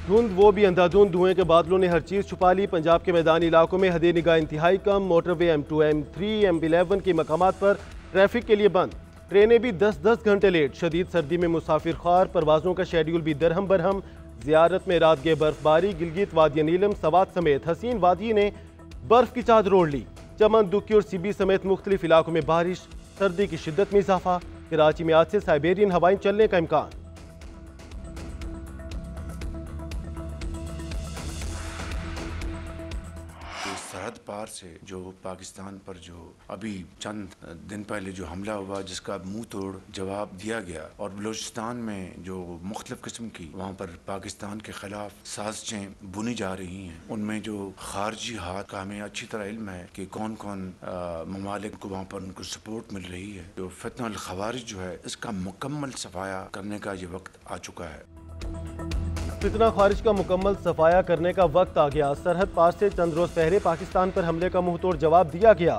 धुंध वो भी अंधाधुंध, धुएं के बादलों ने हर चीज़ छुपा ली। पंजाब के मैदानी इलाकों में हद निगाह इंतहाई कम। मोटरवे M2, M3, M11 के मकामात पर ट्रैफिक के लिए बंद। ट्रेनें भी 10-10 घंटे लेट। शदीद सर्दी में मुसाफिर ख्वार, परवाज़ों का शेड्यूल भी दरहम बरहम। ज़ियारत में रात गए बर्फबारी। गिलगित, वादिया नीलम, सवात समेत हसीन वादी ने बर्फ की चादर ओढ़ ली। चमन, दुक्की और सीबी समेत मुख्तलिफ इलाकों में बारिश। सर्दी की शिद्दत में इजाफा। कराची में आज से साइबेरियन हवाएं चलने का इम्कान। सरहद पार से जो पाकिस्तान पर जो अभी चंद दिन पहले जो हमला हुआ, जिसका मुंह तोड़ जवाब दिया गया, और बलूचिस्तान में जो मुख्तलिफ किस्म की वहाँ पर पाकिस्तान के खिलाफ साजिशें बुनी जा रही हैं, उनमें जो खारजी हाथ का हमें अच्छी तरह इल्म है कि कौन कौन ममालिक को वहाँ पर उनको सपोर्ट मिल रही है। जो फितना खवारिज जो है, इसका मुकम्मल सफाया करने का ये वक्त आ चुका है। फितना खारिज का मुकम्मल सफाया करने का वक्त आ गया। सरहद पार से चंद रोज पहले पाकिस्तान पर हमले का मुंह तोड़ जवाब दिया गया।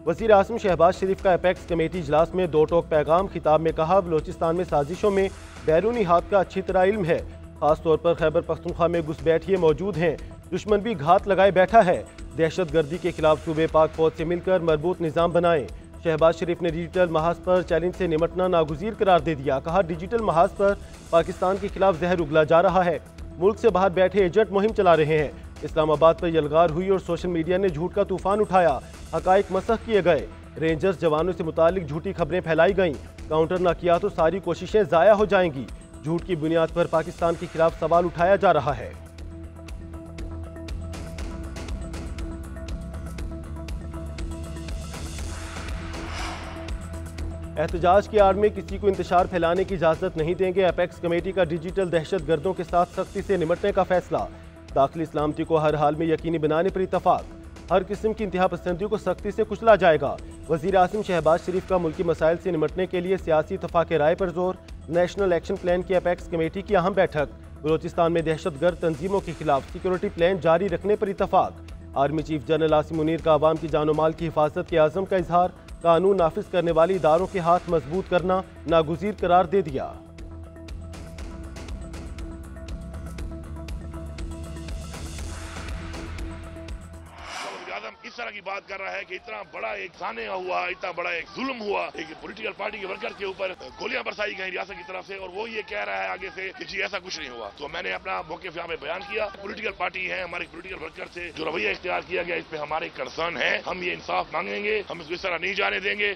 वज़ीर आज़म शहबाज शरीफ का एपेक्स कमेटी इजलास में दो टोक पैगाम। खिताब में कहा, बलूचिस्तान में साजिशों में बैरूनी हाथ का अच्छी तरह इल्म है। खास तौर पर खैबर पख्तूनख्वा में घुसपैठिए मौजूद हैं। दुश्मन भी घात लगाए बैठा है। दहशत गर्दी के खिलाफ सूबे पाक फौज से मिलकर मजबूत निज़ाम बनाएं। शहबाज शरीफ ने डिजिटल महाज पर चैलेंज से निमटना नागुज़ीर करार दे दिया। कहा, डिजिटल महाज पर पाकिस्तान के खिलाफ जहर उगला जा रहा है। मुल्क से बाहर बैठे एजेंट मुहिम चला रहे हैं। इस्लामाबाद पर यलगार हुई और सोशल मीडिया ने झूठ का तूफान उठाया। हकाइक मसख किए गए। रेंजर्स जवानों से मुतालिक झूठी खबरें फैलाई गईं। काउंटर न किया तो सारी कोशिशें ज़ाया हो जाएंगी। झूठ की बुनियाद पर पाकिस्तान के खिलाफ सवाल उठाया जा रहा है। एहतजाज की आड़ में किसी को इंतशार फैलाने की इजाज़त नहीं देंगे। एपेक्स कमेटी का डिजिटल दहशत गर्दों के साथ सख्ती से निमटने का फैसला। दाखिली सलामती को हर हाल में यकीनी बनाने पर इतफाक। हर किस्म की इंतहा पसंदी को सख्ती से कुचला जाएगा। वज़ीर आज़म शहबाज शरीफ का मुल्की मसाइल से निमटने के लिए सियासी इतफाक राय पर जोर। नेशनल एक्शन प्लान की एपेक्स कमेटी की अहम बैठक। बलूचिस्तान में दहशत गर्द तंजीमों के खिलाफ सिक्योरिटी प्लान जारी रखने पर इतफाक। Army chief general Asim Munir का अवाम की जानो माल की हिफाजत के आज़म का इजहार। कानून नाफिज करने वाले इदारों के हाथ मजबूत करना नागुज़ीर करार दे दिया। इस तरह की बात कर रहा है कि इतना बड़ा एक साने हुआ, इतना बड़ा एक जुल्म हुआ, एक पॉलिटिकल पार्टी के वर्कर के ऊपर गोलियां बरसाई गई रियासत की तरफ से, और वो ये कह रहा है आगे से कि जी ऐसा कुछ नहीं हुआ। तो मैंने अपना मौक़िफ़ यहाँ पे बयान किया। पॉलिटिकल पार्टी है, हमारे पॉलिटिकल वर्कर से जो रवैया इख्तियार किया गया, इस पे हमारे कंसर्न है। हम ये इंसाफ मांगेंगे, हम इसको इस तरह नहीं जाने देंगे।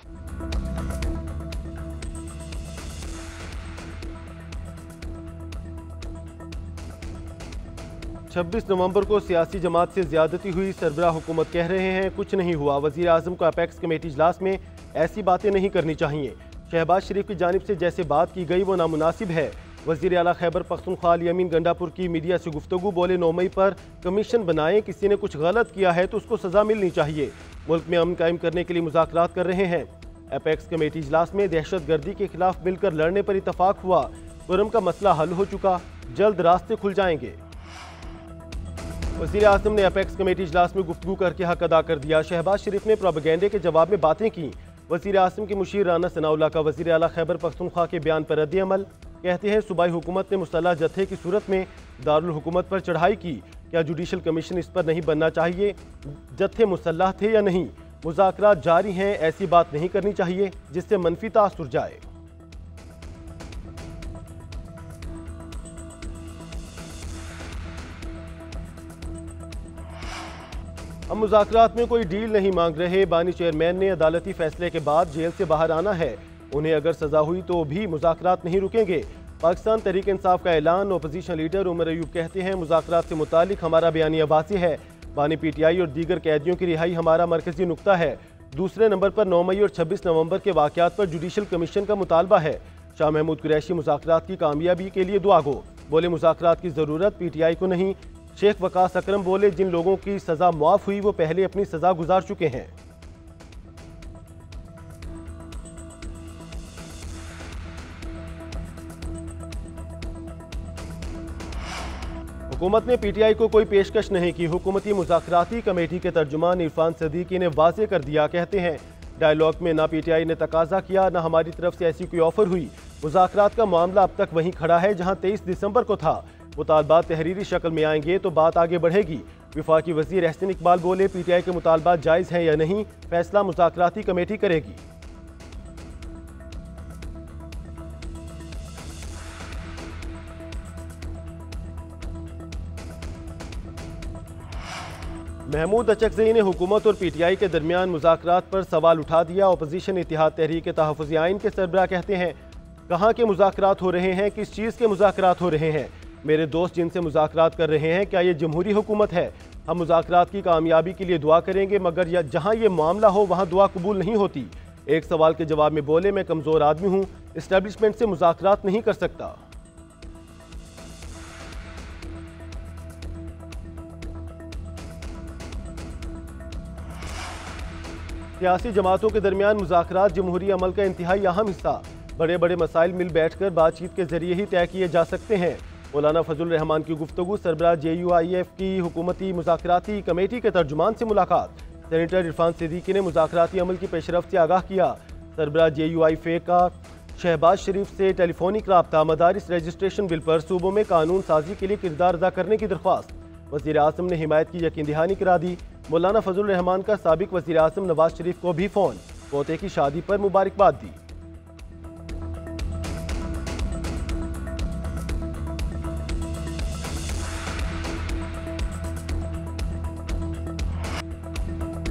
26 नवंबर को सियासी जमात से ज्यादती हुई। सरबराह हुकूमत कह रहे हैं कुछ नहीं हुआ। वज़ीर आज़म को अपेक्स कमेटी इजलास में ऐसी बातें नहीं करनी चाहिए। शहबाज शरीफ की जानिब से जैसे बात की गई वो नामुनासिब है। वज़ीर आला खैबर पख्तूनख्वा यमीन गंडापुर की मीडिया से गुफ्तगू। बोले, 9 मई पर कमीशन बनाएं। किसी ने कुछ गलत किया है तो उसको सजा मिलनी चाहिए। मुल्क में अमन कायम करने के लिए मुज़ाकरात कर रहे हैं। अपेक्स कमेटी इजलास में दहशत गर्दी के खिलाफ मिलकर लड़ने पर इतफाक हुआ। कुरम का मसला हल हो चुका, जल्द रास्ते खुल जाएंगे। वज़ीर आज़म ने अपेक्स कमेटी इजलास में गुफ्तगू करके हक अदा कर दिया। शहबाज शरीफ ने प्रोपेगेंडे के जवाब में बातें की। वज़ीर आज़म के मुशीर राना सनाउल्लाह का वज़ीर आला खैबर पख्तूनख्वा के बयान पर रद्द अमल। कहते हैं, सूबाई हुकूमत ने मुसल्लह जत्थे की सूरत में दारुल हुकूमत पर चढ़ाई की। क्या जुडिशल कमीशन इस पर नहीं बनना चाहिए? जत्थे मुसल्लह थे या नहीं? मुज़ाकरात जारी हैं, ऐसी बात नहीं करनी चाहिए जिससे मनफी तासुर जाए। हम मुज़ाकरात में कोई डील नहीं मांग रहे। बानी चेयरमैन ने अदालती फैसले के बाद जेल से बाहर आना है। उन्हें अगर सजा हुई तो भी मुज़ाकरात नहीं रुकेंगे। पाकिस्तान तहरीक इंसाफ का ऐलान। ओपोजिशन लीडर उमर अयूब कहते हैं, मुज़ाकरात से मुतालिक हमारा बयानिया वाज़ेह है। बानी PTI और दीगर कैदियों की रिहाई हमारा मरकजी नुक्ता है। दूसरे नंबर पर 9 मई और 26 नवंबर के वाक़यात पर जुडिशल कमीशन का मुतालबा है। शाह महमूद कुरैशी मुज़ाकरात की कामयाबी के लिए दुआ गो। बोले, मुज़ाकरात की ज़रूरत PTI को नहीं। शेख वकास अकरम बोले, जिन लोगों की सज़ा मुआफ़ हुई वो पहले अपनी सज़ा गुजार चुके हैं। हुकूमत ने PTI को कोई पेशकश नहीं की। हुकूमती मुज़ाकराती कमेटी के तर्जुमान इरफान सदीकी ने वाज़ेह कर दिया। कहते हैं, डायलॉग में ना PTI ने तकाजा किया, ना हमारी तरफ से ऐसी कोई ऑफर हुई। मुज़ाकरात का मामला अब तक वहीं खड़ा है जहां 23 दिसंबर को था। मुतालबात तहरीरी शक्ल में आएंगे तो बात आगे बढ़ेगी। वफाकी वज़ीर एहसन इकबाल बोले, PTI के मुतालबात जायज़ हैं या नहीं, फैसला मुज़ाकराती कमेटी करेगी। महमूद अचकज़ई ने हुकूमत और PTI के दरमियान मुज़ाकरात पर सवाल उठा दिया। अपोजिशन इत्तेहाद तहरीक तहफ़्फ़ुज़ आइन के सरबराह कहते हैं, कहाँ के मुज़ाकरात हो रहे हैं, किस चीज़ के मुज़ाकरात हो रहे हैं। मेरे दोस्त जिनसे मुज़ाकरात कर रहे हैं, क्या ये जमहूरी हुकूमत है? हम मुज़ाकरात की कामयाबी के लिए दुआ करेंगे, मगर जहाँ ये मामला हो वहाँ दुआ कबूल नहीं होती। एक सवाल के जवाब में बोले, मैं कमज़ोर आदमी हूँ, इस्टेब्लिशमेंट से मुज़ाकरात नहीं कर सकता। सियासी जमातों के दरमियान मुज़ाकरात जमहूरी अमल का इंतहाई अहम हिस्सा। बड़े बड़े मसाइल मिल बैठकर बातचीत के जरिए ही तय किए जा सकते हैं। मौलाना फजल रहमान की गुफ्तगू, सरबराह JUIF की हुकूमती मुज़ाकराती कमेटी के तर्जुमान से मुलाकात। सेनेटर इरफान सिद्दीकी ने मुज़ाकराती अमल की पेशरफ्त से आगाह किया। सरबराह JUIF का शहबाज शरीफ से टेलीफोनिक रब्ता, मदारिस रजिस्ट्रेशन बिल पर सूबों में कानून साजी के लिए किरदार अदा करने की दरख्वास्त। वज़ीर आज़म ने हिमायत की यकीन दहानी करा दी। मौलाना फजल रहमान का साबिक वज़ीर आज़म नवाज शरीफ को भी फ़ोन, पोते की शादी पर मुबारकबाद दी।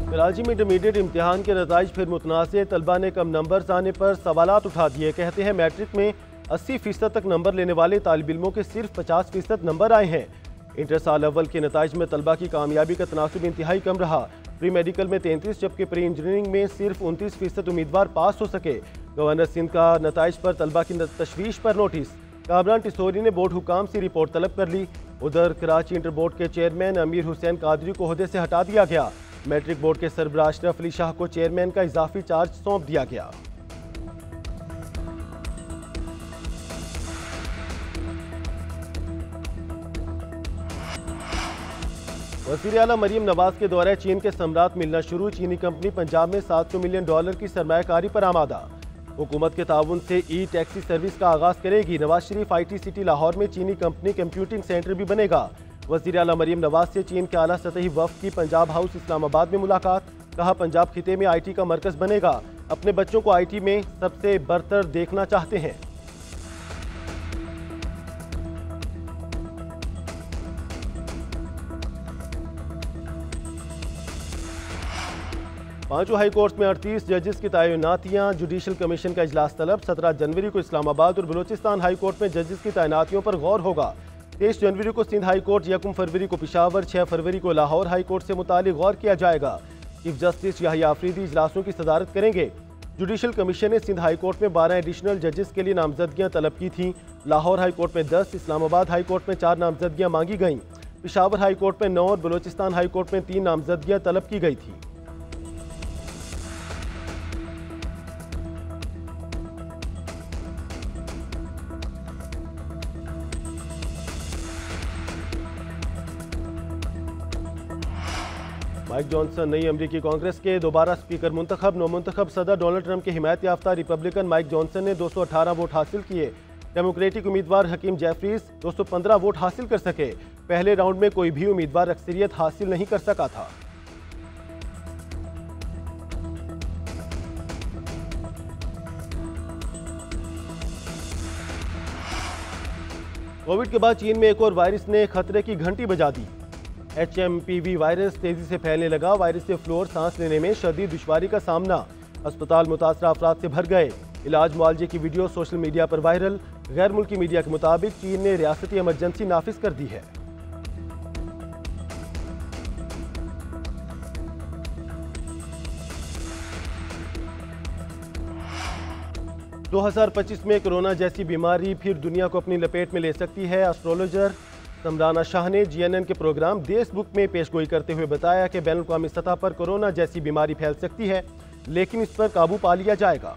कराची में इंटरमीडिएट इम्तिहान के नताइज फिर मुतनाज़। तलबा ने कम नंबर आने पर सवालात उठा दिए। कहते हैं मैट्रिक में 80% तक नंबर लेने वाले तालिब इल्मों के सिर्फ 50% नंबर आए हैं। इंटर साल अव्वल के नताइज में तलबा की कामयाबी का तनासुब इंतहाई कम रहा। प्री मेडिकल में 33 जबकि प्री इंजीनियरिंग में सिर्फ 29% उम्मीदवार पास हो सके। गवर्नर सिंध का नताइज पर तलबा की तशवीश पर नोटिस। कामरान टिसोरी ने बोर्ड हुकाम से रिपोर्ट तलब कर ली। उधर कराची इंटर बोर्ड के चेयरमैन अमीर हुसैन कादरी को ओहदे से हटा दिया गया। मैट्रिक बोर्ड के सरबराह अशरफ अली शाह को चेयरमैन का इजाफी चार्ज सौंप दिया गया। वज़ीर आला मरीम नवाज के दौरे चीन के सम्राट मिलना शुरू। चीनी कंपनी पंजाब में $700 मिलियन की सरमायाकारी पर आमादा। हुकूमत के ताउन से टैक्सी सर्विस का आगाज करेगी। नवाज शरीफ IT सिटी लाहौर में चीनी कंपनी कंप्यूटिंग सेंटर भी बनेगा। वज़ीर आला मरीम नवाज से चीन के आला सतही वफ़द की पंजाब हाउस इस्लामाबाद में मुलाकात। कहा, पंजाब खिते में IT का मरकज़ बनेगा। अपने बच्चों को IT में सबसे बरतर देखना चाहते हैं। पांचों हाई कोर्ट में 38 जजेस की तैनातियां। जुडिशल कमीशन का इजलास तलब। 17 जनवरी को इस्लामाबाद और बलूचिस्तान हाई कोर्ट में जजेस की तैनातियों पर गौर होगा। 23 जनवरी को सिंध हाई कोर्ट, 1 फरवरी को पिशावर, 6 फरवरी को लाहौर हाई कोर्ट से मुतालिक गौर किया जाएगा। चीफ जस्टिस याहिया आफरीदी इजलासों की सदारत करेंगे। जुडिशल कमीशन ने सिंध हाई कोर्ट में 12 एडिशनल जजेस के लिए नामजदगियां तलब की थीं। लाहौर हाई कोर्ट में 10, इस्लामाबाद हाई कोर्ट में 4 नामजदगियां मांगी गईं। पिशावर हाई कोर्ट में 9 और बलूचिस्तान हाई कोर्ट में 3 नामजदगियां तलब की गई थी। माइक जॉनसन नई अमरीकी कांग्रेस के दोबारा स्पीकर मुंतखब। नौमुंतखब सदर डोनाल्ड ट्रंप की हिमायत याफ्ता रिपब्लिकन माइक जॉनसन ने 218 वोट हासिल किए। डेमोक्रेटिक उम्मीदवार हकीम जेफरीज 215 वोट हासिल कर सके। पहले राउंड में कोई भी उम्मीदवार अक्सरियत हासिल नहीं कर सका था। कोविड के बाद चीन में एक और वायरस ने खतरे की घंटी बजा दी। HMPV वायरस तेजी से फैलने लगा। वायरस से फ्लोर सांस लेने में शदीद दुश्वारी का सामना। अस्पताल मुतासरा अफराद से भर गए। इलाज मुआवजे की वीडियो सोशल मीडिया पर वायरल। गैर मुल्की मीडिया के मुताबिक चीन ने रियासती इमरजेंसी नाफिज कर दी है। – 2025 में कोरोना जैसी बीमारी फिर दुनिया को अपनी लपेट में ले सकती है। एस्ट्रोलॉजर समराना शाह ने GNN के प्रोग्राम देश बुक में पेशगोई करते हुए बताया कि बैनुल-अक़वामी सतह पर कोरोना जैसी बीमारी फैल सकती है, लेकिन इस पर काबू पा लिया जाएगा।